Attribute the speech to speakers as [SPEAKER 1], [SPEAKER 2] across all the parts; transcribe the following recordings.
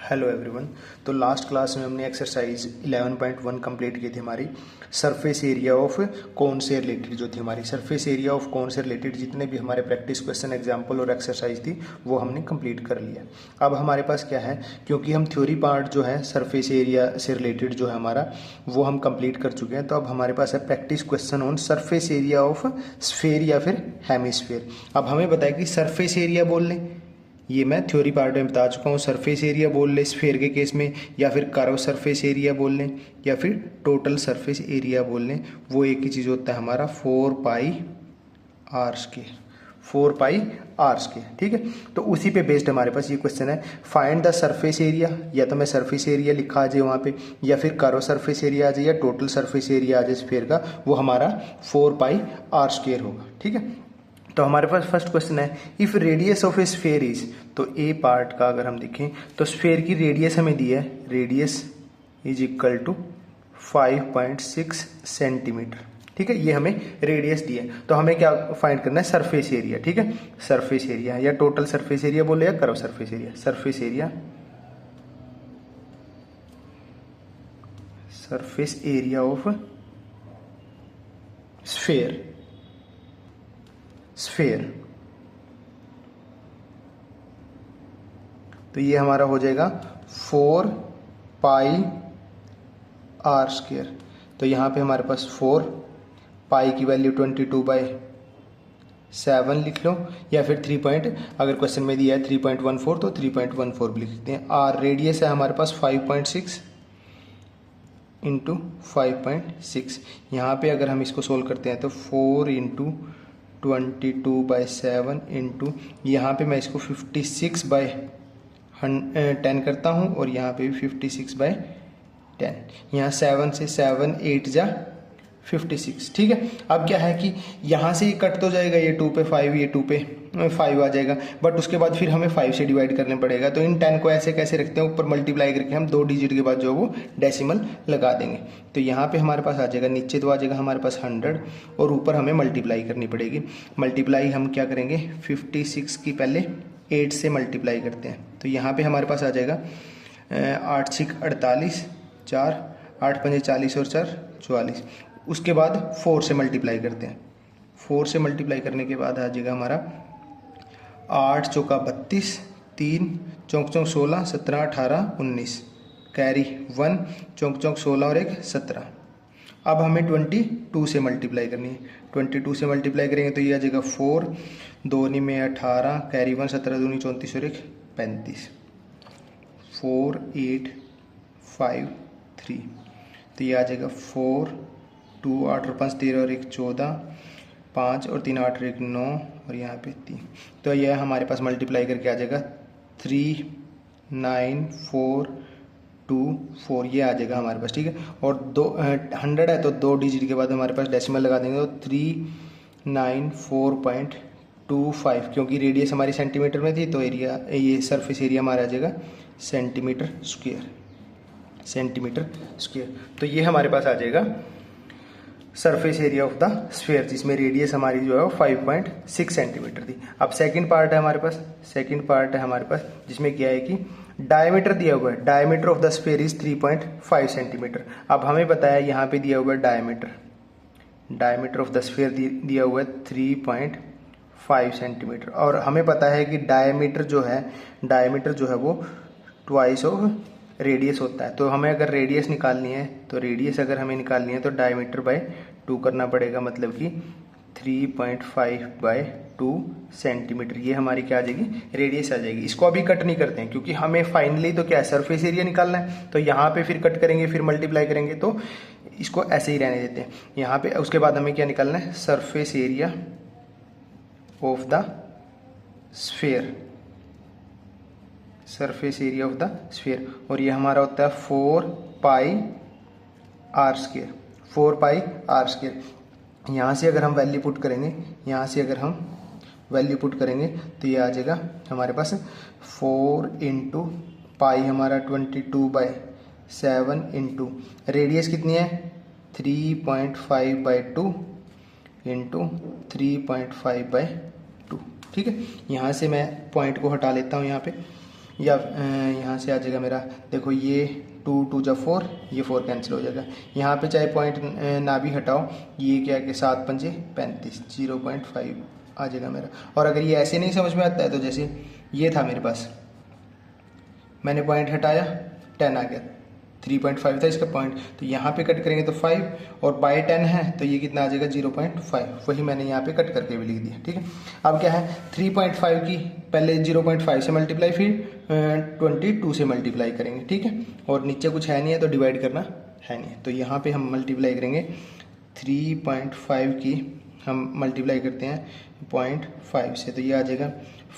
[SPEAKER 1] Hello everyone. तो last class में हमने एक्सरसाइज 11.1 कंप्लीट की थी। हमारी सरफेस एरिया ऑफ कोन से रिलेटेड जो थी, हमारी सरफेस एरिया ऑफ कोन से रिलेटेड जितने भी हमारे प्रैक्टिस क्वेश्चन, एग्जांपल और एक्सरसाइज थी वो हमने कंप्लीट कर लिया। अब हमारे पास क्या है, क्योंकि हम थ्योरी पार्ट जो है सरफेस एरिया से रिलेटेड जो है हमारा वो हम कंप्लीट कर चुके हैं। तो अब हमारे पास है practice question on surface area of sphere या फिर हेमिस्फेयर। अब हमें बताया कि सरफेस एरिया बोल लें, ये मैं थ्योरी पार्ट में बता चुका हूँ। सरफेस एरिया बोल लें स्फेयर के केस में, या फिर कर्व सरफेस एरिया बोल लें, या फिर टोटल सरफेस एरिया बोल लें, वो एक ही चीज़ होता है हमारा 4 pi R square, 4 pi R square. ठीक है, तो उसी पे बेस्ड हमारे पास ये क्वेश्चन है। फाइंड द सरफेस एरिया, या तो मैं सरफेस एरिया लिखा आ जाए वहाँ पे, या फिर कर्व सरफेस एरिया आ जाए, या टोटल सरफेस एरिया आ जाए स्फेयर का, वो हमारा 4 पाई आर स्क्वायर होगा। ठीक है, तो हमारे पास फर्स्ट क्वेश्चन है, if radius of A sphere is, तो ए पार्ट का अगर हम देखें तो स्फेयर की रेडियस हमें दी है, radius is equal to 5.6 centimetre. ठीक है, ये हमें रेडियस दी है। तो हमें क्या फाइंड करना है, सरफेस एरिया। ठीक है, सरफेस एरिया या टोटल सरफेस एरिया बोले या curve surface area, surface area, surface area of sphere, sphere. तो ये हमारा हो जाएगा 4 पाई आर स्क्वायर। तो यहाँ पे हमारे पास 4 पाई की वैल्यू 22/7 लिख लो, या फिर 3 अगर क्वेश्चन में दिया है 3.14 तो 3.14 भी लिख सकते हैं। आर रेडियस है हमारे पास 5.6 इंटू 5.6। यहाँ पे अगर हम इसको सोल्व करते हैं तो 4 इंटू 22/7 इंटू, यहाँ पे मैं इसको 56/10 करता हूँ, और यहाँ पे भी 56/10। यहाँ 7 से 7 8 जा 56। ठीक है, अब क्या है कि यहाँ से ये कट तो जाएगा, ये 2 पे 5, ये 2 पे 5 आ जाएगा, बट उसके बाद फिर हमें 5 से डिवाइड करने पड़ेगा। तो इन 10 को ऐसे कैसे रखते हैं, ऊपर मल्टीप्लाई करके हम 2 डिजिट के बाद जो वो डेसिमल लगा देंगे। तो यहाँ पे हमारे पास आ जाएगा, नीचे तो आ जाएगा हमारे पास 100, और ऊपर हमें मल्टीप्लाई करनी पड़ेगी। मल्टीप्लाई हम क्या करेंगे, 56 की पहले 8 से मल्टीप्लाई करते हैं। तो यहाँ पे हमारे पास आ जाएगा 8 6 48, 4 8 5 40 और 4 44। उसके बाद 4 से मल्टीप्लाई करते हैं। 4 से मल्टीप्लाई करने के बाद आ जाएगा हमारा 8 चौका 32, 3 चौक 16, 17 18 19, कैरी 1 चौक 16 और 1 17। अब हमें 22 से मल्टीप्लाई करनी है। 22 से मल्टीप्लाई करेंगे तो ये आ जाएगा 4 2 में 18, कैरी 1 17 2 34 और 1 35, 4 8 5 3। तो ये आ जाएगा 4 2 8 और 5 13 और 1 14, 5 और 3 8 और 1 9, और यहाँ पे 3। तो यह हमारे पास मल्टीप्लाई करके आ जाएगा 3 9 4 2 4, ये आ जाएगा हमारे पास। ठीक है, और 100 है तो 2 डिजिट के बाद हमारे पास डेसिमल लगा देंगे, तो 394.25, क्योंकि रेडियस हमारी सेंटीमीटर में थी तो एरिया, ये सरफेस एरिया हमारा आ जाएगा सेंटीमीटर स्क्वायर, सेंटीमीटर स्क्वायर। तो ये हमारे पास आ जाएगा surface area of the sphere, जिसमें रेडियस हमारी जो है वो 5.6 सेंटीमीटर थी। अब सेकंड पार्ट है हमारे पास, सेकंड पार्ट है हमारे पास जिसमें क्या है कि डायमीटर दिया हुआ है, diameter of the sphere is 3.5 centimetre. अब हमें बताया यहाँ पे दिया हुआ है diameter, diameter of the sphere दिया हुआ है 3.5 सेंटीमीटर, और हमें पता है कि डायमीटर जो है वो ट्वाइस ऑफ रेडियस होता है। तो हमें अगर रेडियस निकालनी है, तो रेडियस अगर हमें निकालनी है तो डायमीटर बाय 2 करना पड़ेगा, मतलब कि 3.5/2 सेंटीमीटर। ये हमारी क्या आ जाएगी, रेडियस आ जाएगी। इसको अभी कट नहीं करते हैं, क्योंकि हमें फाइनली तो क्या है, सरफेस एरिया निकालना है। तो यहाँ पे फिर कट करेंगे, फिर मल्टीप्लाई करेंगे, तो इसको ऐसे ही रहने देते हैं यहाँ पे। उसके बाद हमें क्या निकालना है, surface area of the sphere, surface area of the sphere, और ये हमारा होता है 4 pi R square, 4 pi R square. यहाँ से अगर हम वैल्यू पुट करेंगे, यहाँ से अगर हम वैल्यू पुट करेंगे तो ये आ जाएगा हमारे पास 4 इंटू पाई हमारा 22/7 इंटू रेडियस कितनी है 3.5/2 इंटू 3.5/2। ठीक है, यहाँ से मैं पॉइंट को हटा लेता हूँ यहाँ पे, या यहाँ से आ जाएगा मेरा, देखो ये 2 2 जा 4, ये 4 कैंसिल हो जाएगा। यहाँ पे चाहे पॉइंट ना भी हटाओ, ये क्या कि 7 पंजे 35, 0.5 आ जाएगा मेरा। और अगर ये ऐसे नहीं समझ में आता है तो जैसे ये था मेरे पास, मैंने पॉइंट हटाया 10 आ गया, 3.5 था इसका पॉइंट, तो यहाँ पे कट करेंगे तो 5 और बाय 10 है तो ये कितना आ जाएगा 0.5, वही मैंने यहाँ पे कट करके भी लिख दिया। ठीक है, अब क्या है 3.5 की पहले 0.5 से मल्टीप्लाई, फिर 22 से मल्टीप्लाई करेंगे। ठीक है, और नीचे कुछ है नहीं है तो डिवाइड करना है नहीं है, तो यहाँ पे हम मल्टीप्लाई करेंगे 3.5 की हम मल्टीप्लाई करते हैं 0.5 से, तो ये आ जाएगा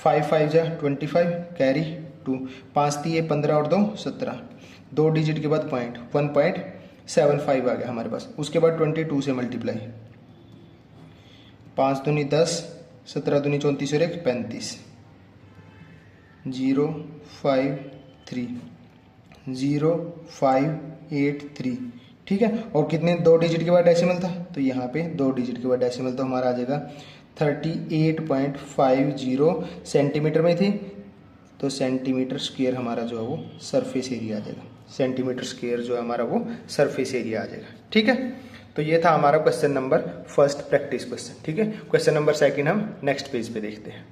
[SPEAKER 1] 5 5 जा 25 कैरी 2, 5 3 15 और 2 17, 2 डिजिट के बाद पॉइंट 1.75 आ गया हमारे पास। उसके बाद 22 से मल्टीप्लाई, 5 दूनी 10, 17 दूनी 34 और 1 35, 053 0583। ठीक है, और कितने 2 डिजिट के बाद डेसिमल था, तो यहाँ पे 2 डिजिट के बाद डेसिमल, तो हमारा आ जाएगा 38.50 सेंटीमीटर में थी, तो सेंटीमीटर स्क्वायर हमारा जो है वो सरफेस एरिया आ जाएगा, सेंटीमीटर स्क्वायर जो है हमारा वो सरफेस एरिया आ जाएगा। ठीक है, तो ये था हमारा question number first practice question. ठीक है, क्वेश्चन नंबर सेकंड हम नेक्स्ट पेज पे देखते हैं।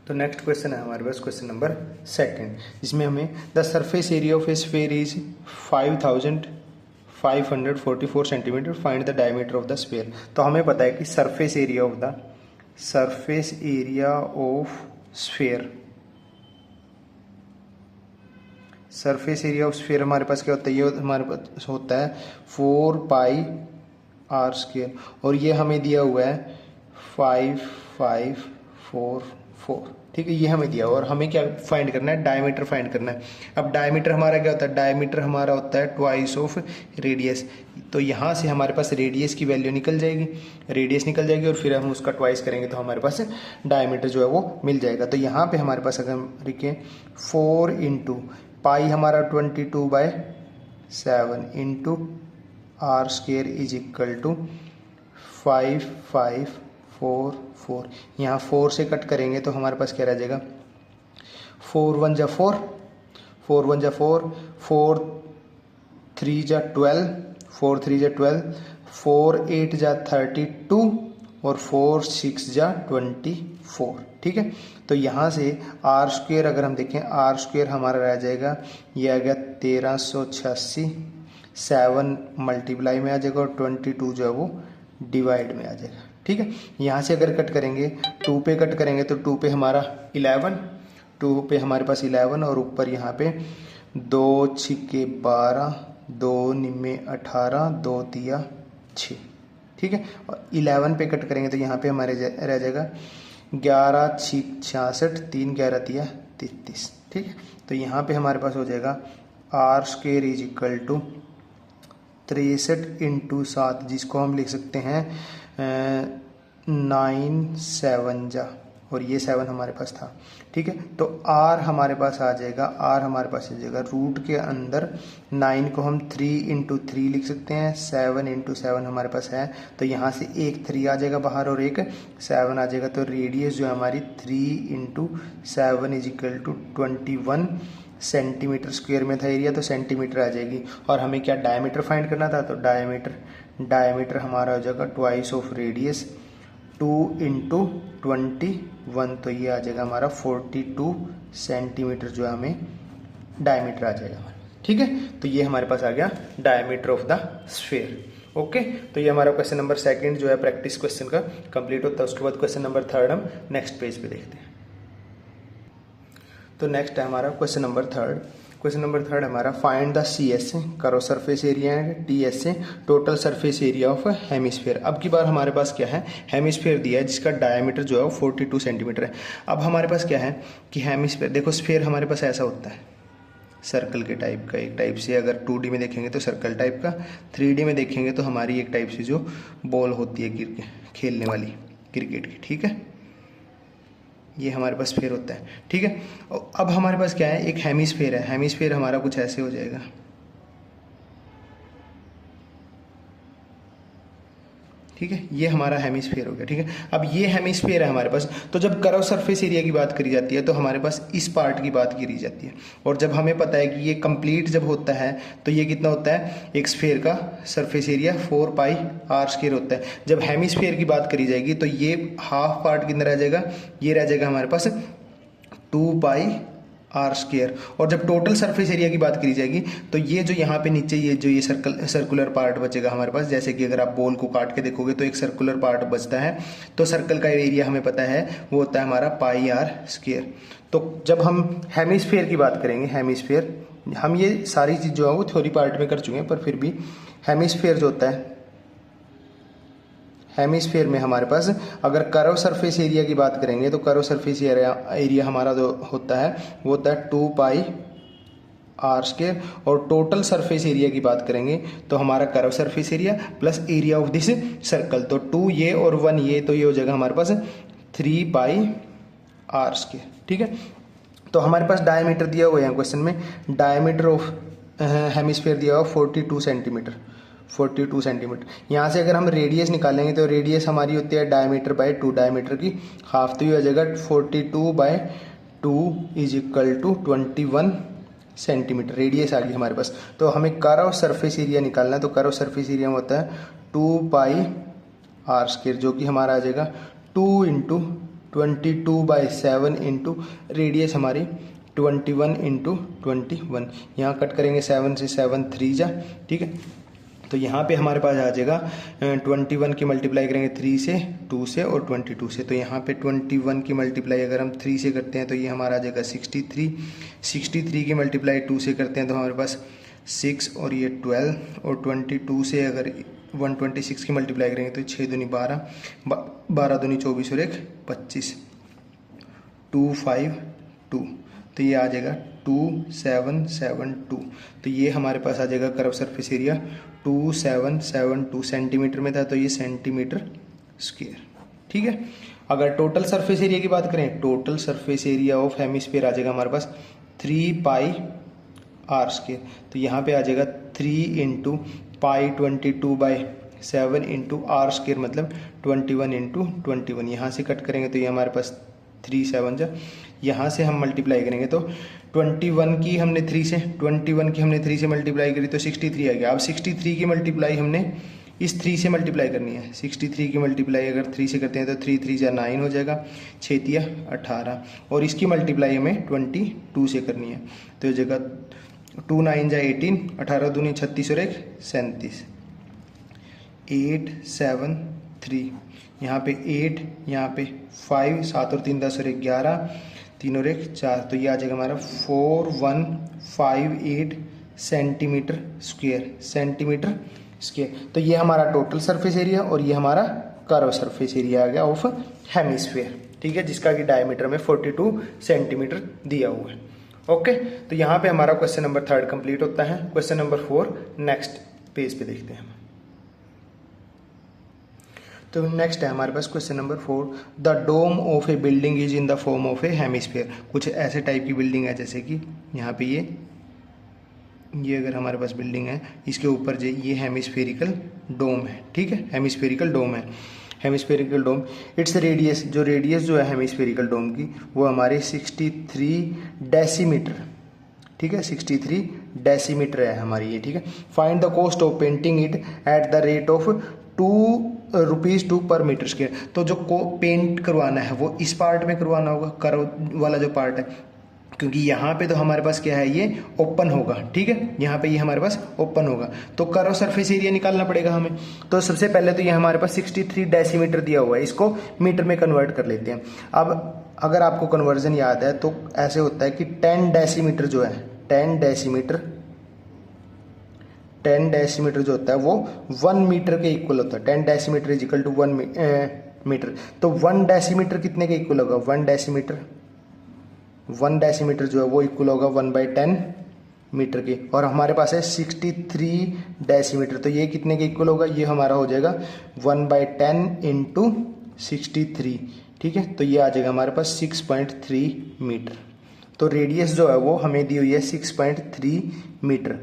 [SPEAKER 1] तो नेक्स्ट क्वेश्चन है हमारे पास क्वेश्चन नंबर सेकंड, जिसमें हमें the surface area of A sphere is 5544 centimetre, find the diameter of the sphere. तो हमें पता है कि surface area of sphere, surface area of sphere हमारे पास क्या होता है, ये हमारे पास होता है 4πr², और ये हमें दिया हुआ है 5544। ठीक है, ये हमें दिया हुआ, और हमें क्या फाइंड करना है, डायमीटर फाइंड करना है। अब डायमीटर हमारा क्या होता है, डायमीटर हमारा होता है ट्वाइस ऑफ रेडियस, तो यहाँ से हमारे पास रेडियस की वैल्यू निकल जाएगी, रेडियस निकल जाएगी और फिर हम उसका ट्वाइस करेंगे तो हमारे पास डायमीटर जो है वो मिल जाएगा। तो यहाँ पे हमारे पास अगर हम लिखें 4 इंटू पाई हमारा 22/7 into r² is equal to 5544, यहाँ 4 से कट करेंगे तो हमारे पास क्या रह जाएगा, 4 1 जा 4, 4 1 जा 4, 4 3 जा 12, 4 3 जा 12, 4 8 जा 32 और 4 6 जा 24। ठीक है, तो यहाँ से r² अगर हम देखें, r² हमारा रह जाएगा, ये आ गया 1386, 7 मल्टीप्लाई में आ जाएगा और 22 जो है वो डिवाइड में आ जाएगा। ठीक है, यहाँ से अगर कट करेंगे 2 पे कट करेंगे तो 2 पे हमारा 11, 2 पे हमारे पास 11 और ऊपर यहाँ पे 2 छिक्के 12, 2 निम्मे 18, 2 तिया 6। ठीक है, और 11 पे कट करेंगे तो यहाँ पे हमारे रह जाएगा 11 छिक 66, 3 11 तिया 33। ठीक है, तो यहाँ पे हमारे पास हो जाएगा r² is equal to 63 into 7, जिसको हम लिख सकते हैं 9 7 जा, और ये 7 हमारे पास था। ठीक है, तो r हमारे पास आ जाएगा, रूट के अंदर 9 को हम 3 इंटू 3 लिख सकते हैं, 7 इंटू 7 हमारे पास है, तो यहाँ से एक 3 आ जाएगा बाहर और एक 7 आ जाएगा, तो रेडियस जो है हमारी 3 into 7 is equal to 21 centimetre square में था एरिया, तो सेंटीमीटर आ जाएगी। और हमें क्या डायमीटर फाइंड करना था, तो डायमीटर हमारा हो जाएगा ट्वाइस ऑफ रेडियस 2 इंटू 21, तो ये आ जाएगा हमारा 42 सेंटीमीटर जो है हमें डायमीटर आ जाएगा हमारा। ठीक है, तो ये हमारे पास आ गया diameter of the sphere. Okay, तो ये हमारा क्वेश्चन नंबर सेकंड जो है प्रैक्टिस क्वेश्चन का कंप्लीट होता है। उसके बाद क्वेश्चन नंबर थर्ड हम नेक्स्ट पेज पे देखते हैं। तो नेक्स्ट है हमारा question number third. Question number third हमारा फाइंड द CS करो surface area and TS total surface area of hemisphere. अब की बार हमारे पास क्या है, हेमिस्फीयर दिया है जिसका डायमीटर जो है वो 42 सेंटीमीटर है। अब हमारे पास क्या है कि हेमिस्फीयर, देखो स्फीयर हमारे पास ऐसा होता है सर्कल के टाइप का, एक टाइप से अगर 2D में देखेंगे तो सर्कल टाइप का, 3D में देखेंगे तो हमारी एक टाइप से जो बॉल होती है खेलने वाली क्रिकेट की। ठीक है, ये हमारे पास स्फीयर होता है। ठीक है, अब हमारे पास क्या है, एक हेमिस्फीयर है। हेमिस्फीयर हमारा कुछ ऐसे हो जाएगा, ठीक है, ये हमारा हेमिस्फीयर हो गया। ठीक है, अब ये हेमिस्फीयर है हमारे पास। तो जब कर्व सरफेस एरिया की बात करी जाती है तो हमारे पास इस पार्ट की बात करी जाती है, और जब हमें पता है कि ये कंप्लीट जब होता है तो ये कितना होता है, एक स्फीयर का surface area 4 pi R square होता है। जब हेमिस्फीयर की बात करी जाएगी तो ये हाफ पार्ट कितना रह जाएगा, ये रह जाएगा हमारे पास 2 पाई आर स्क्वायर। और जब टोटल सरफेस एरिया की बात करी जाएगी तो ये जो यहाँ पे नीचे ये जो ये सर्कुलर पार्ट बचेगा हमारे पास, जैसे कि अगर आप बॉल को काट के देखोगे तो एक सर्कुलर पार्ट बचता है, तो सर्कल का एरिया हमें पता है वो होता है हमारा पाई आर स्क्वायर। तो जब हम हेमिस्फीयर की बात करेंगे, हेमिस्फीयर हम ये सारी चीज़ जो है वो थ्योरी पार्ट में कर चुके हैं, पर फिर भी हेमिस्फीयर जो होता है, हेमिस्फीयर में हमारे पास अगर कर्व सरफेस एरिया की बात करेंगे तो कर्व सरफेस एरिया हमारा जो होता है वो होता है 2 पाई आर स्क्वायर। और टोटल सरफेस एरिया की बात करेंगे तो हमारा curve surface area plus area of this circle, तो 2 ये और 1 ये, तो ये हो जाएगा हमारे पास 3 पाई आर स्क्वायर। ठीक है, तो हमारे पास डायमीटर दिया हुआ है क्वेश्चन में, डायमीटर ऑफ हेमिस्फीयर दिया हुआ 42 सेंटीमीटर, 42 सेंटीमीटर। यहाँ से अगर हम रेडियस निकालेंगे तो रेडियस हमारी होती है डायमीटर बाय 2, डायमीटर की हाफ, तो ये हो जाएगा 42/2 is equal to 21 centimetre radius आ गई हमारे पास। तो हमें कर्व सरफेस एरिया निकालना है, तो कर्व सरफेस एरिया में होता है 2 पाई आर स्क्वायर, जो कि हमारा आ जाएगा 2 इंटू 22/7 इंटू रेडियस हमारी 21 इंटू 21। यहाँ कट करेंगे 7 से 7 3 जा, ठीक है, तो यहाँ पे हमारे पास आ जाएगा 21 की मल्टीप्लाई करेंगे 3 से, 2 से और 22 से, तो यहाँ पे 21 की मल्टीप्लाई अगर हम 3 से करते हैं तो ये हमारा आ जाएगा 63, 63 की मल्टीप्लाई 2 से करते हैं तो हमारे पास 6 और ये 12, और 22 से अगर 126 की मल्टीप्लाई करेंगे तो 6 दूनी 12, 12 दूनी 24 और 1 25, 252, तो ये आ जाएगा 2772। तो ये हमारे पास आ जाएगा कर्व सरफेस एरिया 2772 सेंटीमीटर में था, तो ये सेंटीमीटर स्क्वायर। ठीक है, अगर टोटल सरफेस एरिया की बात करें, total surface area of hemisphere आ जाएगा हमारे पास 3 पाई आर स्क्वायर, तो यहाँ पे आ जाएगा 3 into pi 22/7 into R square मतलब 21 इंटू 21। यहाँ से कट करेंगे तो ये हमारे पास 3 7 जा, यहाँ से हम मल्टीप्लाई करेंगे तो 21 की हमने 3 से मल्टीप्लाई करी तो 63 आ गया। अब 63 की मल्टीप्लाई हमने इस 3 से मल्टीप्लाई करनी है, 63 की मल्टीप्लाई अगर 3 से करते हैं तो 3 3 जा 9 हो जाएगा, 6 तिया 18, और इसकी मल्टीप्लाई हमें 22 से करनी है, तो ये जगह 2 9 जा 18, 18 दूनी 36 और 1 37, 8 7 3, यहाँ पे 8, यहाँ पे 5, 7 और 3 10 और 1 11, 3 और 1 4, तो ये आ जाएगा हमारा 4158 सेंटीमीटर स्क्वायर, तो ये हमारा टोटल सरफेस एरिया और ये हमारा कर्व सरफेस एरिया आ गया ऑफ हेमिस्फीयर। ठीक है, जिसका कि डायमीटर में 42 सेंटीमीटर दिया हुआ है। ओके, तो यहाँ पे हमारा क्वेश्चन नंबर 3 कंप्लीट होता है। क्वेश्चन नंबर 4 नेक्स्ट पेज पे देखते हैं। तो नेक्स्ट है हमारे पास question number 4, the dome of a building is in the form of a hemisphere. कुछ ऐसे टाइप की बिल्डिंग है जैसे कि यहाँ पे ये अगर हमारे पास बिल्डिंग है, इसके ऊपर जो ये हेमिस्फेरिकल डोम है। ठीक है, हेमिस्फेरिकल डोम है, हेमिस्फेरिकल डोम। इट्स रेडियस जो है हेमिस्फेरिकल डोम की वो हमारे 63 डेसीमीटर, ठीक है, 63 डेसीमीटर है हमारी ये। ठीक है, find the cost of painting it at the rate of 2 पर मीटर स्क्वायर। तो जो पेंट करवाना है वो इस पार्ट में करवाना होगा, कर्व वाला जो पार्ट है, क्योंकि यहाँ पे तो हमारे पास क्या है, ये ओपन होगा। ठीक है, यहाँ पे ये हमारे पास ओपन होगा, तो कर्व सरफेस एरिया निकालना पड़ेगा हमें। तो सबसे पहले तो ये हमारे पास 63 डेसीमीटर दिया हुआ है, इसको मीटर में कन्वर्ट कर लेते हैं। अब अगर आपको कन्वर्जन याद है तो ऐसे होता है कि 10 डेसीमीटर जो है, 10 डेसीमीटर जो होता है वो 1 मीटर के इक्वल होता है। 10 decimetre is equal to 1 metre. तो 1 डेसीमीटर कितने के इक्वल होगा, 1 डेसीमीटर जो है वो इक्वल होगा 1/10 मीटर के, और हमारे पास है 63 डेसीमीटर, तो ये कितने के इक्वल होगा, ये हमारा हो जाएगा 1/10 इंटू 63। ठीक है, तो ये आ जाएगा हमारे पास 6.3 मीटर। तो रेडियस जो है वो हमें दी हुई है 6.3 मीटर।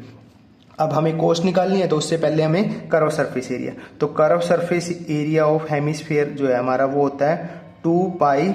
[SPEAKER 1] अब हमें कोस्ट निकालनी है, तो उससे पहले हमें कर्व सरफेस एरिया, तो curve surface area of hemisphere जो है हमारा वो होता है 2 pi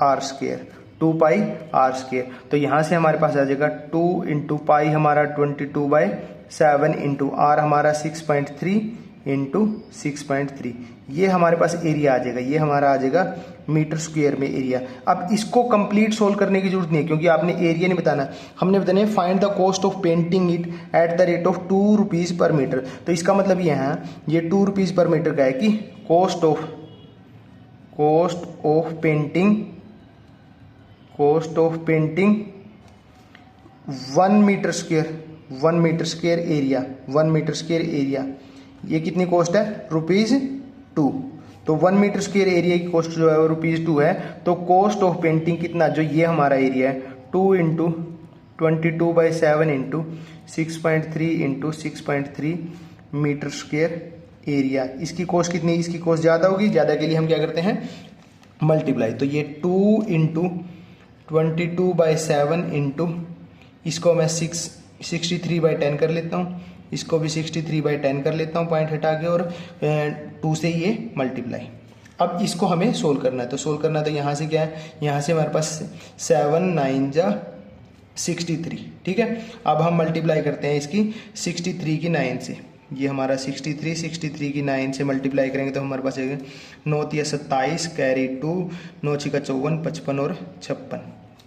[SPEAKER 1] R square, 2 pi R square. तो यहाँ से हमारे पास आ जाएगा 2 इंटू पाई हमारा 22/7 इंटू आर हमारा 6.3 इंटू 6.3, ये हमारे पास एरिया आ जाएगा, ये हमारा आ जाएगा मीटर स्क्वायर में एरिया। अब इसको कंप्लीट सोल्व करने की जरूरत नहीं है, क्योंकि आपने एरिया नहीं बताना, हमने बताना है find the cost of painting it at the rate of 2 rupees per metre. तो इसका मतलब ये है, ये 2 रुपीज पर मीटर का है कि cost of painting 1 metre square area, ये कितनी कॉस्ट है, ₹2। तो 1 मीटर स्क्वायर एरिया की कॉस्ट जो है वो ₹2 है। तो कॉस्ट ऑफ पेंटिंग कितना, जो ये हमारा एरिया है 2 into 22/7 into 6.3 into 6.3 metre square area, इसकी कॉस्ट कितनी, इसकी कॉस्ट ज़्यादा होगी, ज़्यादा के लिए हम क्या करते हैं, मल्टीप्लाई। तो ये 2 इंटू 22/7 इंटू, इसको मैं 63/10 कर लेता हूँ, इसको भी 63/10 कर लेता हूँ पॉइंट हटा के, और 2 से ये मल्टीप्लाई। अब इसको हमें सोल्व करना है, तो सोल्व करना है तो यहाँ से क्या है, यहाँ से हमारे पास 7 9 जा 63, ठीक है। अब हम मल्टीप्लाई करते हैं इसकी 63 की 9 से, ये हमारा 63 की 9 से मल्टीप्लाई करेंगे तो हमारे पास आएगा 9 तिया 27 कैरी 2 9 छिका 54 55 और 56,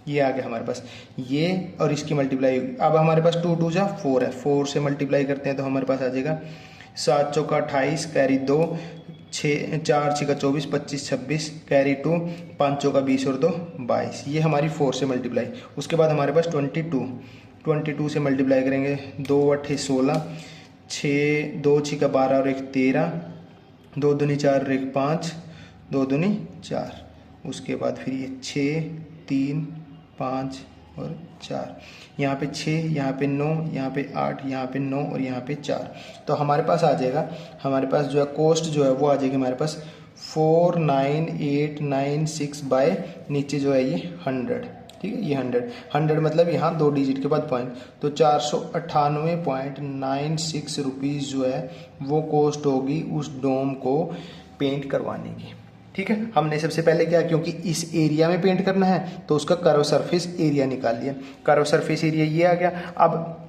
[SPEAKER 1] ये आ गया हमारे पास ये, और इसकी मल्टीप्लाई होगी। अब हमारे पास 2 2 जा 4 है, 4 से मल्टीप्लाई करते हैं तो हमारे पास आ जाएगा 7 चौका 28 कैरी 2 6 4 छिका 24 25 26 कैरी 2 5 चौका 20 और 2 22, ये हमारी 4 से मल्टीप्लाई। उसके बाद हमारे पास 22 से मल्टीप्लाई करेंगे, 2 8 16 6 2 छिका 12 और 1 13 2 दूनी 4 और 1 5 2 दूनी 4, उसके बाद फिर ये 6 3 5 और 4, यहाँ पे 6 यहाँ पे 9 यहाँ पे 8 यहाँ पे 9 और यहाँ पे 4। तो हमारे पास आ जाएगा, हमारे पास जो है कॉस्ट जो है वो आ जाएगी हमारे पास 49896 बाय नीचे जो है ये 100, ठीक है, ये 100 मतलब यहाँ 2 डिजिट के बाद पॉइंट, तो 498.96 रुपीज़ जो है वो कॉस्ट होगी उस डोम को पेंट करवाने की, ठीक है। हमने सबसे पहले क्या, क्योंकि इस एरिया में पेंट करना है तो उसका कर्व सरफेस एरिया निकाल लिया, कर्व सरफेस एरिया ये आ गया। अब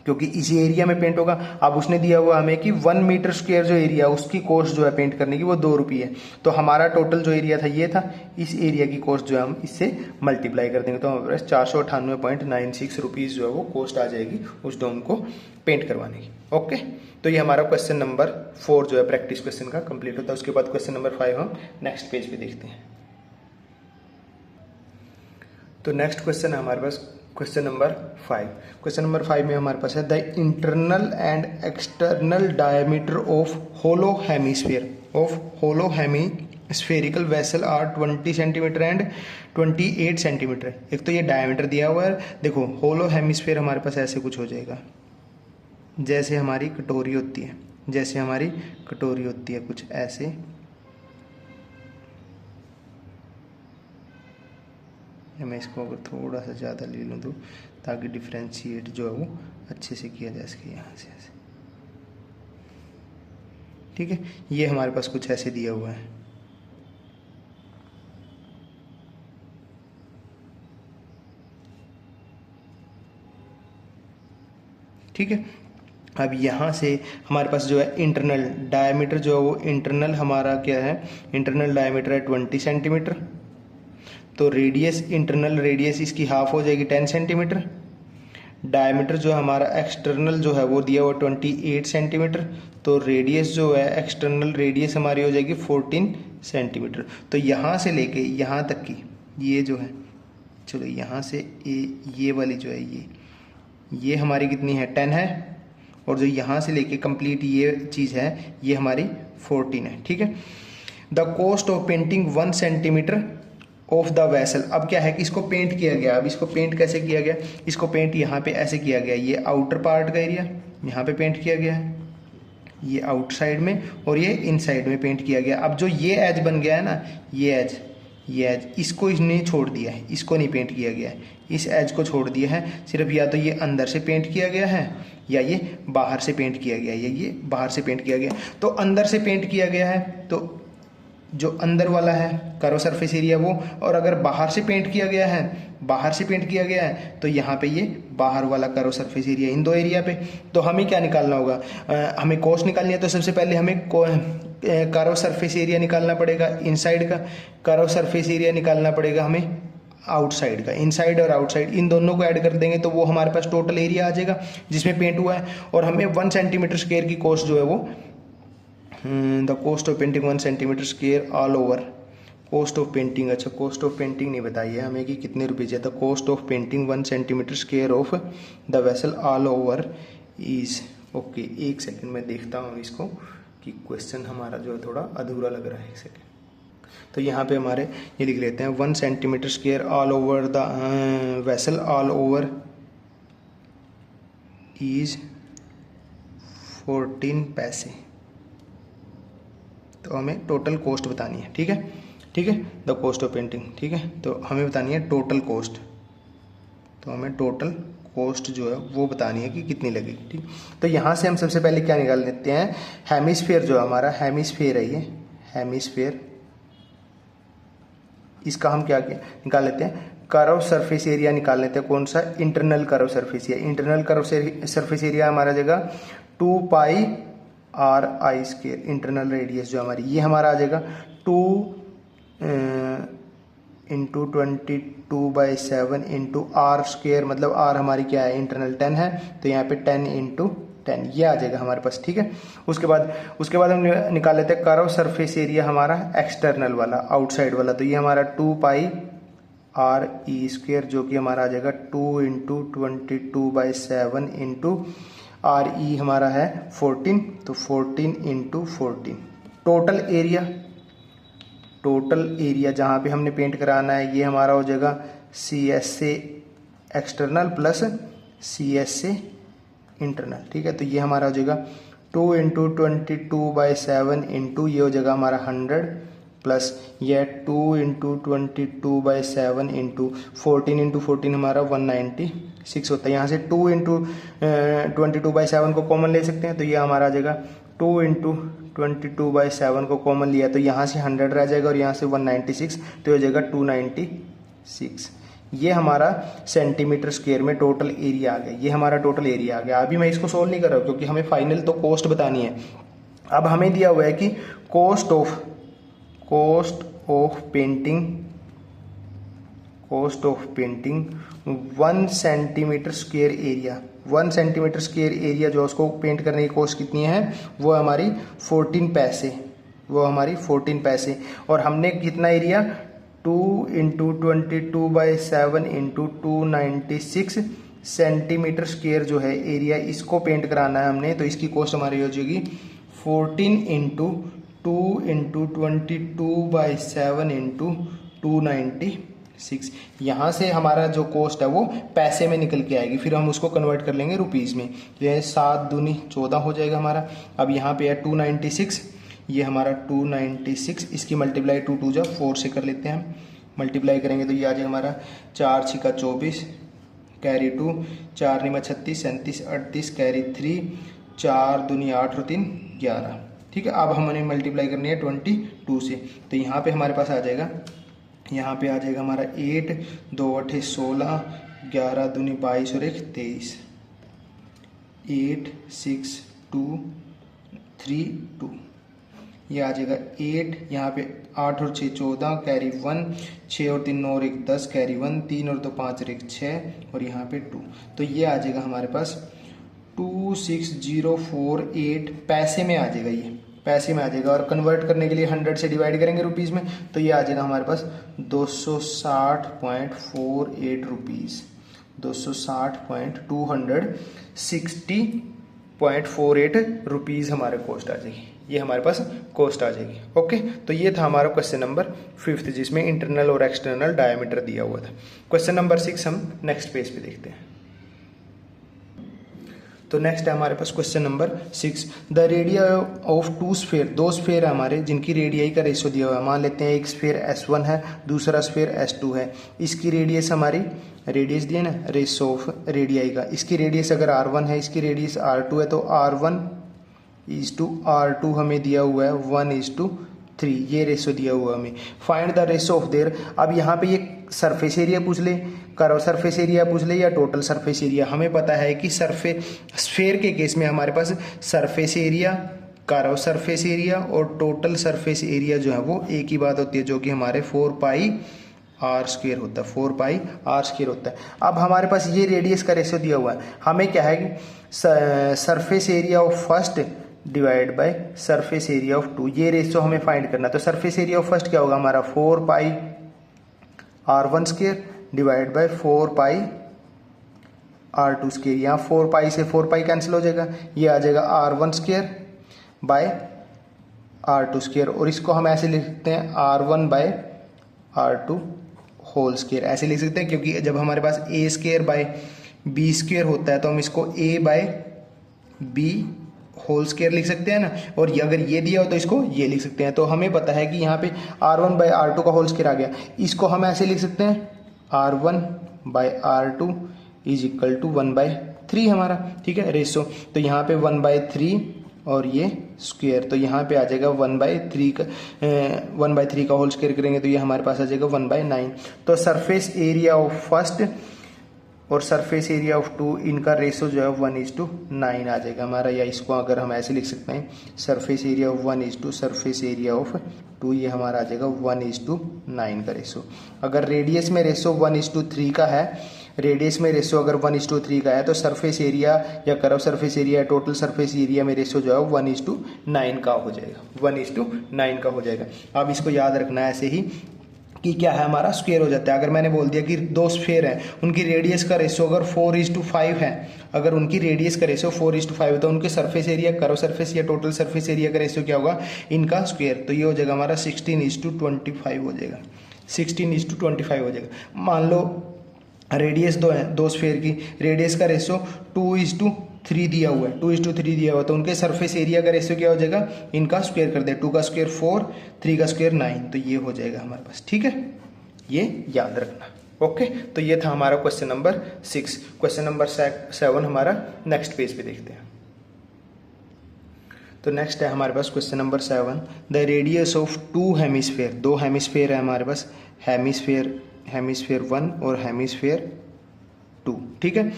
[SPEAKER 1] क्योंकि इसी एरिया में पेंट होगा, अब उसने दिया हुआ हमें कि 1 मीटर स्क्वायर जो एरिया उसकी कॉस्ट जो है पेंट करने की वो 2 रुपये है, तो हमारा टोटल जो एरिया था ये था, इस एरिया की कॉस्ट जो है हम इससे मल्टीप्लाई कर देंगे तो हमारे पास 498.96 रुपीज़ जो है वो कॉस्ट आ जाएगी उस डोम को पेंट करवाने की। ओके, तो ये हमारा क्वेश्चन नंबर 4 जो है प्रैक्टिस क्वेश्चन का कंप्लीट होता है। उसके बाद क्वेश्चन नंबर 5 हम नेक्स्ट पेज पे देखते हैं। तो नेक्स्ट क्वेश्चन है हमारे पास क्वेश्चन नंबर 5। क्वेश्चन नंबर 5 में हमारे पास है the internal and external diameter of hollow hemispherical vessel are 20 centimetre and 28 centimetre. एक तो ये डायमीटर दिया हुआ है, देखो होलो हेमीस्फेयर हमारे पास ऐसे कुछ हो जाएगा, जैसे हमारी कटोरी होती है, कुछ ऐसे, मैं इसको अगर थोड़ा सा ज़्यादा ले लूँ तो ताकि डिफ्रेंशिएट जो है वो अच्छे से किया जा सके यहाँ से ऐसे, ठीक है। ये हमारे पास कुछ ऐसे दिया हुआ है, ठीक है। अब यहाँ से हमारे पास जो है इंटरनल डायमीटर जो है वो इंटरनल हमारा क्या है, इंटरनल डायमीटर है 20 सेंटीमीटर, तो रेडियस इंटरनल रेडियस इसकी हाफ हो जाएगी 10 सेंटीमीटर। डायमीटर जो हमारा एक्सटर्नल जो है वो दिया हुआ 28 सेंटीमीटर, तो रेडियस जो है एक्सटर्नल रेडियस हमारी हो जाएगी 14 सेंटीमीटर। तो यहाँ से लेके यहाँ तक की ये जो है, चलो यहाँ से ये वाली जो है ये हमारी कितनी है 10 है, और जो यहाँ से लेके कंप्लीट ये चीज़ है ये हमारी 14 है, ठीक है। The cost of painting 1 centimetre of the vessel. अब क्या है कि इसको पेंट किया गया, अब इसको पेंट कैसे किया गया, इसको पेंट यहाँ पे ऐसे किया गया, ये आउटर पार्ट का एरिया यहाँ पे पेंट किया गया है, ये आउटसाइड में, और ये इनसाइड में पेंट किया गया। अब जो ये एज बन गया है ना, ये ये एज, इसको इसने छोड़ दिया है, इसको नहीं पेंट किया गया है, इस एज को छोड़ दिया है, सिर्फ या तो ये अंदर से पेंट किया गया है या ये बाहर से पेंट किया गया है, या ये बाहर से पेंट किया गया है। तो अंदर से पेंट किया गया है तो जो अंदर वाला है कर्व सरफेस एरिया वो, और अगर बाहर से पेंट किया गया है, बाहर से पेंट किया गया है तो यहाँ पे ये बाहर वाला कर्व सरफेस एरिया, इन दो एरिया पे। तो हमें क्या निकालना होगा, हमें कॉस्ट निकालनी है। तो सबसे पहले हमें कर्व सरफेस एरिया निकालना पड़ेगा इनसाइड का, कर्व सरफेस एरिया निकालना पड़ेगा हमें आउटसाइड का। इनसाइड और आउटसाइड इन दोनों को ऐड कर देंगे तो वो हमारे पास टोटल एरिया आ जाएगा जिसमें पेंट हुआ है। और हमें 1 सेंटीमीटर स्क्वायर की कॉस्ट जो है वो, the cost of painting 1 centimetre square all over, cost of painting, अच्छा कॉस्ट ऑफ पेंटिंग नहीं बताई है हमें कि कितने रुपये है। The cost of painting 1 centimetre square of the vessel all over is, okay एक सेकंड में देखता हूँ इसको कि क्वेश्चन हमारा जो है थोड़ा अधूरा लग रहा है, एक सेकंड। तो यहाँ पे हमारे ये लिख लेते हैं 1 centimetre square all over the vessel all over is 14 पैसे। तो हमें टोटल कॉस्ट बतानी है, ठीक है, ठीक है, द कॉस्ट ऑफ पेंटिंग, ठीक है। तो हमें बतानी है टोटल कॉस्ट, तो हमें टोटल कॉस्ट जो है वो बतानी है कि कितनी लगेगी, ठीक। तो यहाँ से हम सबसे पहले क्या निकाल लेते हैं, हेमिस्फीयर जो हमारा हेमिस्फीयर है, ये हेमिस्फीयर, इसका हम क्या निकाल लेते हैं, कर्व सरफेस एरिया निकाल लेते हैं। कौन सा, internal curve surface area. Internal curve surface area हमारा जगह 2 pi R I square, internal radius जो हमारी ये हमारा आ जाएगा 2 इंटू 22/7 इंटू आर स्क्वायर, मतलब आर हमारी क्या है, इंटरनल 10 है, तो यहाँ पे 10 इंटू 10 ये आ जाएगा हमारे पास, ठीक है। उसके बाद हम निकाल लेते हैं कर्व सरफेस एरिया हमारा एक्सटर्नल वाला, आउटसाइड वाला। तो ये हमारा 2 पाई आर ई स्क्वायर जो कि हमारा आ जाएगा 2 इंटू 22/7 इंटू आर ई हमारा है 14, तो 14 इंटू 14। टोटल एरिया जहाँ पे हमने पेंट कराना है ये हमारा हो जाएगा CSA external plus CSA internal, ठीक है। तो ये हमारा हो जाएगा 2 इंटू 22/7 इंटू ये हो जाएगा हमारा 100 प्लस ये 2 इंटू 22/7 इंटू 14 इंटू 14 हमारा 196 होता है। यहाँ से 2 इंटू 22/7 को कॉमन ले सकते हैं, तो ये हमारा आ जाएगा 2 इंटू 22/7 को कॉमन लिया तो यहाँ से 100 रह जाएगा और यहाँ से 196, तो हो जाएगा 296। ये हमारा सेंटीमीटर स्क्वायर में टोटल एरिया आ गया, ये हमारा टोटल एरिया आ गया। अभी मैं इसको सोल्व नहीं कर रहा हूँ क्योंकि हमें फाइनल तो कॉस्ट बतानी है। अब हमें दिया हुआ है कि cost of painting 1 centimetre square area, 1 centimetre square area जो उसको पेंट करने की कॉस्ट कितनी है, वो हमारी 14 पैसे, वो हमारी 14 पैसे। और हमने कितना area, 2 into 22/7 into 296 centimetre square जो है एरिया, इसको पेंट कराना है हमने, तो इसकी कॉस्ट हमारी हो जाएगी 14 इंटू 2 इंटू 22/7 इंटू 296। यहाँ से हमारा जो कॉस्ट है वो पैसे में निकल के आएगी, फिर हम उसको कन्वर्ट कर लेंगे रुपीज़ में। ये 7 दूनी 14 हो जाएगा हमारा। अब यहाँ पे है 296, ये हमारा 296, इसकी मल्टीप्लाई 2 2 जा 4 से कर लेते हैं हम, मल्टीप्लाई करेंगे तो ये आ जाएगा हमारा 4 6 24 कैरी 2, 4 9 36 37 38 कैरी 3, 4 दूनी 8 और 3 11, ठीक है। अब हमने मल्टीप्लाई करनी है 22 से, तो यहाँ पे हमारे पास आ जाएगा, यहाँ पे आ जाएगा हमारा 8 2 8 16 11 दूनी 22 और 1 23, 8 6 2 3 2, ये आ जाएगा 8, यहाँ पे 8 और 6 14 कैरी 1, 6 और 3 9 और 1 10 कैरी 1, 3 और 2 5 और 1 6 और यहाँ पे 2, तो ये आ जाएगा हमारे पास 26048 पैसे में आ जाएगा, ये पैसे में आ जाएगा। और कन्वर्ट करने के लिए 100 से डिवाइड करेंगे रुपीज़ में, तो ये आ जाएगा हमारे पास 260.48 रुपीज़, 260.260.48 रुपीज़ हमारे कॉस्ट आ जाएगी, ये हमारे पास कॉस्ट आ जाएगी। ओके, तो ये था हमारा क्वेश्चन नंबर 5 जिसमें इंटरनल और एक्सटर्नल डायमीटर दिया हुआ था। क्वेश्चन नंबर 6 हम नेक्स्ट पेज पे देखते हैं। तो नेक्स्ट है हमारे पास question number 6। The radia of two sphere, दो स्फेयर है हमारे जिनकी रेडियाई का रेशियो दिया हुआ है। मान लेते हैं एक स्फेयर S1 है, दूसरा स्फेयर S2 है। इसकी रेडियस हमारी, रेडियस दिया ना, रेशियो ऑफ रेडियाई का, इसकी रेडियस अगर R1 है, इसकी रेडियस R2 है, तो R1:R2 हमें दिया हुआ है 1:3, ये रेशियो दिया हुआ है हमें। Find the ratio of their, अब यहाँ पे ये सरफेस एरिया पूछ ले, कर्व सरफेस एरिया पूछ ले या टोटल सरफेस एरिया। हमें पता है कि स्फेयर के केस में हमारे पास surface area, curve surface area और टोटल सरफेस एरिया जो है वो एक ही बात होती है, जो कि हमारे 4πr² होता है, 4πr² होता है। अब हमारे पास ये रेडियस का रेशियो दिया हुआ है, हमें क्या है कि surface area of first divide by surface area of two, ये रेशियो हमें फाइंड करना है। तो सरफेस एरिया ऑफ फर्स्ट क्या होगा हमारा, 4πr1² डिवाइड बाय 4πr2²। यहाँ 4π से 4π कैंसिल हो जाएगा, ये आ जाएगा R1² बाय R2², और इसको हम ऐसे लिख सकते हैं R1/R2 होल स्क्वायर, ऐसे लिख सकते हैं, क्योंकि जब हमारे पास A² बाय B² होता है तो हम इसको A/B होल स्क्वायर लिख सकते हैं ना, और अगर ये दिया हो तो इसको ये लिख सकते हैं। तो हमें पता है कि यहाँ पे R1/R2 का होल स्क्वायर आ गया, इसको हम ऐसे लिख सकते हैं R1/R2 इज इक्वल टू 1/3 हमारा, ठीक है, रेशो। तो यहाँ पे 1/3 और ये स्क्वायर, तो यहाँ पे आ जाएगा 1/3 का होल स्क्वायर करेंगे तो ये हमारे पास आ जाएगा 1/9। तो सरफेस एरिया ऑफ फर्स्ट और सरफेस एरिया ऑफ टू, इनका रेशो जो है 1:9 आ जाएगा हमारा, या इसको अगर हम ऐसे लिख सकते हैं surface area of 1 surface area of 2, ये हमारा आ जाएगा 1:9 का रेशो। अगर रेडियस में रेशो 1:3 का है, रेडियस में रेशो अगर 1:3 का है, तो सरफेस एरिया या curve surface area, total surface area में रेशो जो है 1:9 का हो जाएगा, 1:9 का हो जाएगा। अब इसको याद रखना है ऐसे ही कि क्या है हमारा स्क्वायर हो जाता है। अगर मैंने बोल दिया कि दो स्फेयर हैं, उनकी रेडियस का रेशो अगर 4:5 है, अगर उनकी रेडियस का रेशो 4:5 है, तो उनके सरफेस एरिया, कर्व सरफेस या टोटल सरफेस एरिया का रेशो क्या होगा, इनका स्क्वायर। तो ये हो जाएगा हमारा 16:25 हो जाएगा, 16:25 हो जाएगा। मान लो रेडियस दो है, दो स्फेयर की रेडियस का रेशो 2:3 दिया हुआ है, 2:3 दिया हुआ है, तो उनके सरफेस एरिया का रेशियो क्या हो जाएगा, इनका स्क्वायर कर दे, 2 का स्क्वायर 4, 3 का स्क्वायर 9, तो ये हो जाएगा हमारे पास, ठीक है, ये याद रखना। ओके, तो ये था हमारा क्वेश्चन नंबर 6। क्वेश्चन नंबर 7 हमारा नेक्स्ट पेज पे देखते हैं। तो नेक्स्ट है हमारे पास question number 7, the radius of two hemisphere, दो हेमिस्फेयर है हमारे पास, हेमिस्फेयर 1 और हेमिस्फेयर 2, ठीक है,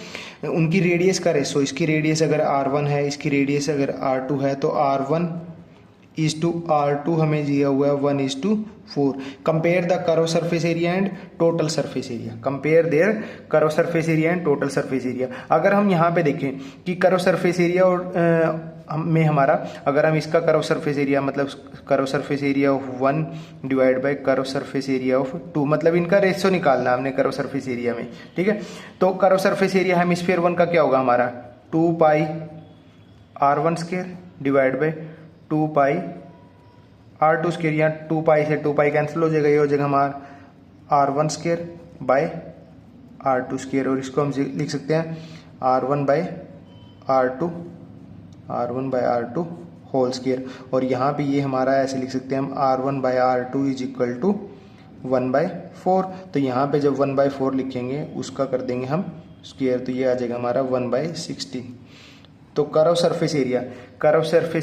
[SPEAKER 1] उनकी रेडियस का रेशो, इसकी रेडियस अगर R1 है, इसकी रेडियस अगर R2 है, तो R1:R2 हमें दिया हुआ है 1:4। Compare the curve surface area and total surface area, compare there curve surface area and total surface area. अगर हम यहाँ पे देखें कि कर्व सरफेस एरिया और में हमारा, अगर हम इसका कर्व सरफेस एरिया, मतलब curve surface area of 1 divide by curve surface area of 2, मतलब इनका रेशियो निकालना हमने कर्व सरफेस एरिया में, ठीक है। तो कर्व सरफेस एरिया हेमिस्फीयर 1 का क्या होगा हमारा, 2πr1² डिवाइड बाय 2πr2², या 2π से 2π कैंसिल हो जाएगा, ये हो जाएगा हमारा R1² बाय R2², और इसको हम लिख सकते हैं R1/R2 होल स्क्वायर, और यहाँ पे ये हमारा ऐसे लिख सकते हैं हम R1/R2 इज इक्वल टू 1/4। तो यहाँ पे जब 1/4 लिखेंगे उसका कर देंगे हम स्क्वायर, तो ये आ जाएगा हमारा 1/16। तो curve surface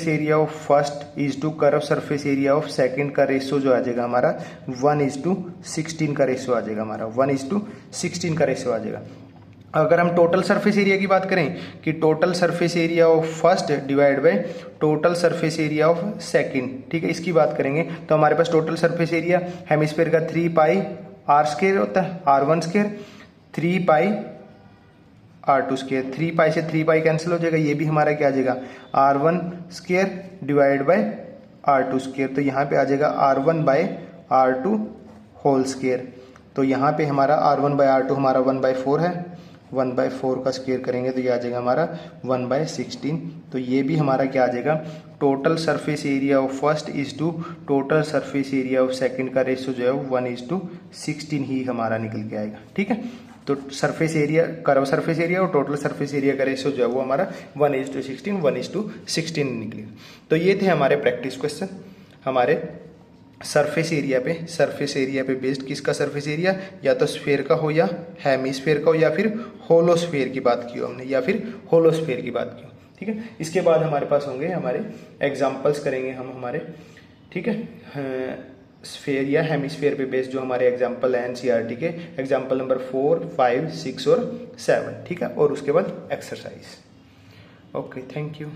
[SPEAKER 1] area of first is to curve surface area of second का रेशियो जो आ जाएगा हमारा 1:16 का रेशियो आ जाएगा हमारा, 1:16 का रेशियो आ जाएगा। अगर हम टोटल सरफेस एरिया की बात करें कि total surface area of first divide by total surface area of second, ठीक है, इसकी बात करेंगे तो हमारे पास टोटल सरफेस एरिया हेमिस्फीयर का 3πr² होता है, R1², 3πr2², 3π से 3π कैंसिल हो जाएगा, ये भी हमारा क्या आ जाएगा R1² डिवाइड बाय R2², तो यहाँ पे आ जाएगा R1/R2 होल स्क्वायर। तो यहाँ पे हमारा R1/R2 हमारा 1/4 है, 1/4 का स्क्वायर करेंगे तो ये आ जाएगा हमारा 1/16। तो ये भी हमारा क्या आ जाएगा, total surface area of first is to total surface area of second का रेशियो जो है 1:16 ही हमारा निकल के आएगा, ठीक है। तो surface area, curve surface area और टोटल सरफेस एरिया का रेशियो जो है वो हमारा 1:16 1:16 निकलेगा। तो ये थे हमारे प्रैक्टिस क्वेश्चन हमारे सरफेस एरिया पे बेस्ड। किसका सरफेस एरिया, या तो स्फेयर का हो या हेमिस्फेयर का हो या फिर होलोस्फेयर की बात की हो हमने, या फिर होलोस्फेयर की बात की हो। ठीक है, इसके बाद हमारे पास होंगे हमारे एग्जाम्पल्स करेंगे हम हमारे, ठीक है, स्फेयर या हेमिस्फेयर पे बेस्ड जो हमारे एग्जाम्पल है एनसीईआरटी के, एग्जाम्पल नंबर 4, 5, 6 और 7। ठीक है, और उसके बाद एक्सरसाइज। Okay, thank you.